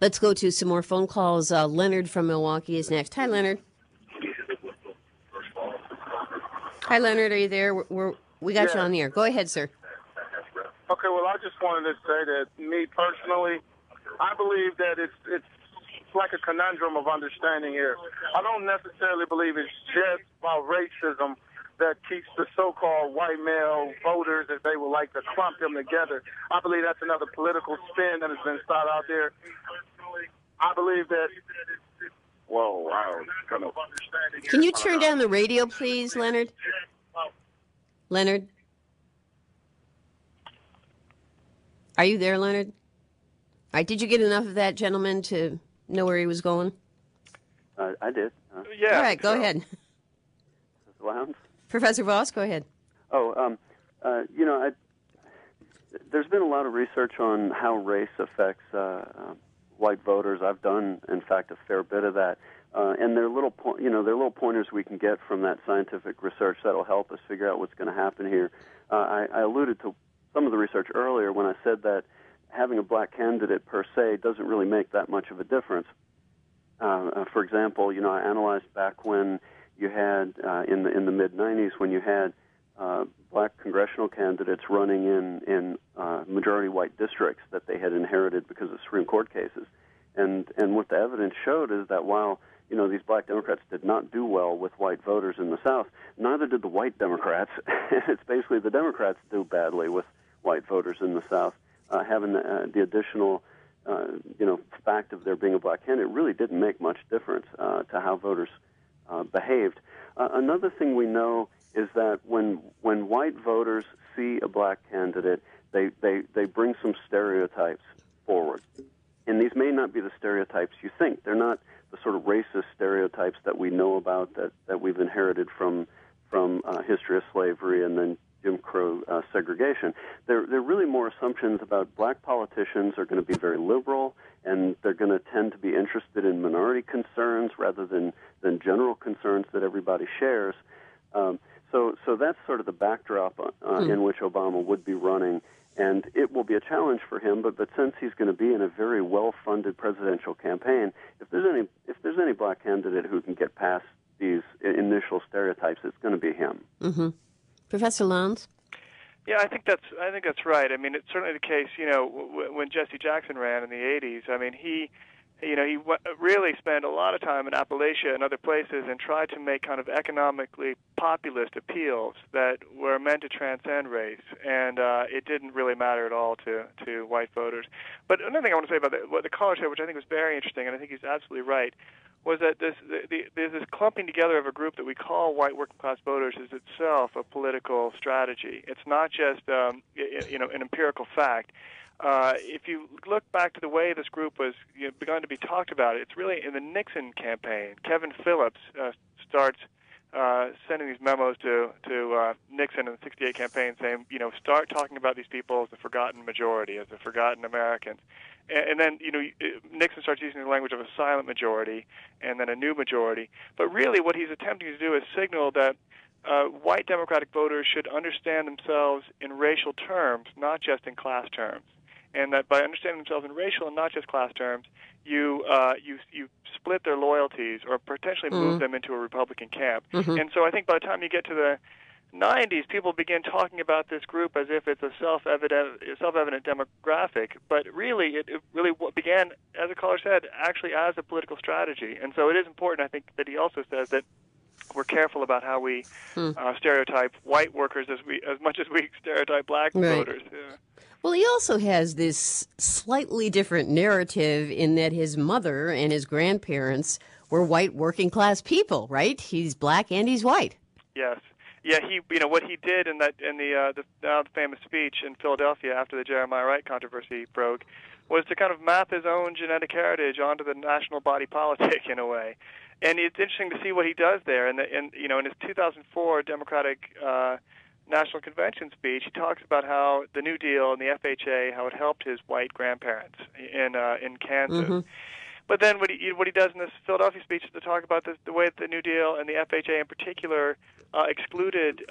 Let's go to some more phone calls. Leonard from Milwaukee is next. Hi, Leonard. Hi, Leonard. Are you there? We got you on the air. Go ahead, sir. Okay, well, I just wanted to say that me personally, I believe that it's like a conundrum of understanding here. I don't necessarily believe it's just about racism that keeps the so-called white male voters, as they would like to clump them together. I believe that's another political spin that has been started out there. I believe that... Whoa, wow. Can you turn down the radio, please, Leonard? Leonard? Are you there, Leonard? All right, did you get enough of that gentleman to know where he was going? I did. Yeah. All right, go ahead. Lowndes? Professor Voss, go ahead. There's been a lot of research on how race affects white voters. I've done, in fact, a fair bit of that. And there are little pointers we can get from that scientific research that'll help us figure out what's going to happen here. I alluded to some of the research earlier when I said that having a black candidate per se doesn't really make that much of a difference. For example, I analyzed back when you had in the mid-'90s when you had black congressional candidates running in majority white districts that they had inherited because of Supreme Court cases, and what the evidence showed is that while these black Democrats did not do well with white voters in the South, neither did the white Democrats. It's basically the Democrats do badly with white voters in the South. Having the additional fact of there being a black candidate really didn't make much difference to how voters behaved. Another thing we know is that when white voters see a black candidate, they bring some stereotypes forward. And these may not be the stereotypes you think. They're not the sort of racist stereotypes that we know about that we've inherited from history of slavery and then Jim Crow segregation. They're really more assumptions about black politicians are going to be very liberal, and they're going to tend to be interested in minority concerns rather than general concerns that everybody shares. So that's sort of the backdrop in which Obama would be running, and it will be a challenge for him. But since he's going to be in a very well-funded presidential campaign, if there's any black candidate who can get past these initial stereotypes, it's going to be him. Mm-hmm. Professor Lowndes? Yeah, I think that's right. I mean, it's certainly the case. When Jesse Jackson ran in the '80s, I mean, he really spent a lot of time in Appalachia and other places and tried to make kind of economically populist appeals that were meant to transcend race, and it didn't really matter at all to white voters. But another thing I want to say about what the caller said, which I think was very interesting, and I think he's absolutely right, was that there's this clumping together of a group that we call white working class voters is itself a political strategy. It's not just an empirical fact. If you look back to the way this group was begun to be talked about, it's really in the Nixon campaign. Kevin Phillips starts sending these memos to Nixon in the '68 campaign saying, start talking about these people as the forgotten majority, as the forgotten Americans. And then, Nixon starts using the language of a silent majority and then a new majority. But really what he's attempting to do is signal that white Democratic voters should understand themselves in racial terms, not just in class terms. And that by understanding themselves in racial and not just class terms, you split their loyalties or potentially move them into a Republican camp. Mm-hmm. And so I think by the time you get to the '90s, people begin talking about this group as if it's a self-evident demographic, but really it really began, as the caller said, actually as a political strategy. And so it is important, I think, that he also says that we're careful about how we stereotype white workers as much as we stereotype black voters. Yeah. Well, he also has this slightly different narrative in that his mother and his grandparents were white working class people, right? He's black and he's white. Yes. Yeah, what he did in the now famous speech in Philadelphia after the Jeremiah Wright controversy broke was to kind of map his own genetic heritage onto the national body politic in a way. And it's interesting to see what he does there. And in his 2004 Democratic National Convention speech, he talks about how the New Deal and the FHA, how it helped his white grandparents in Kansas. Mm-hmm. But then what he does in this Philadelphia speech is to talk about the way that the New Deal and the FHA in particular excluded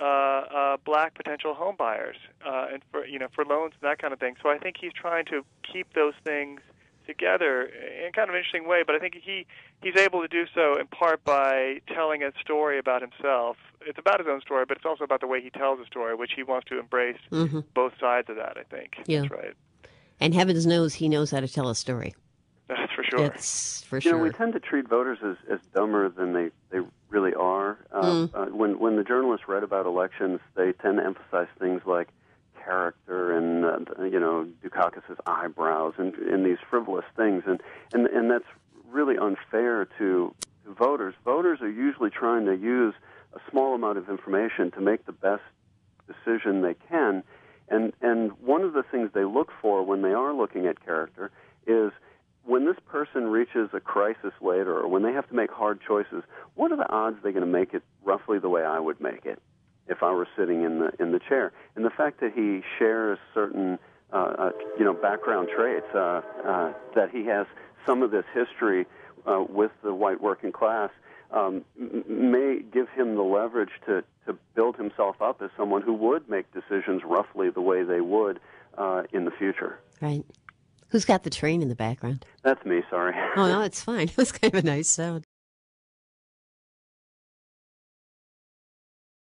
black potential home buyers and for loans and that kind of thing. So I think he's trying to keep those things together in kind of an interesting way. But I think he's able to do so in part by telling a story about himself. It's about his own story, but it's also about the way he tells the story, which he wants to embrace both sides of that, I think. Yeah. That's right. And heavens knows he knows how to tell a story. That's for sure. That's for sure. We tend to treat voters as dumber than they really are. When the journalists read about elections, they tend to emphasize things like character and Dukakis's eyebrows and these frivolous things, and that's really unfair to voters. Voters are usually trying to use a small amount of information to make the best decision they can, and one of the things they look for when they are looking at character is when this person reaches a crisis later, or when they have to make hard choices, what are the odds they're going to make it roughly the way I would make it if I were sitting in the chair? And the fact that he shares certain background traits, that he has some of this history with the white working class, may give him the leverage to build himself up as someone who would make decisions roughly the way they would in the future. Right. Who's got the train in the background? That's me, sorry. Oh, no, it's fine. It was kind of a nice sound.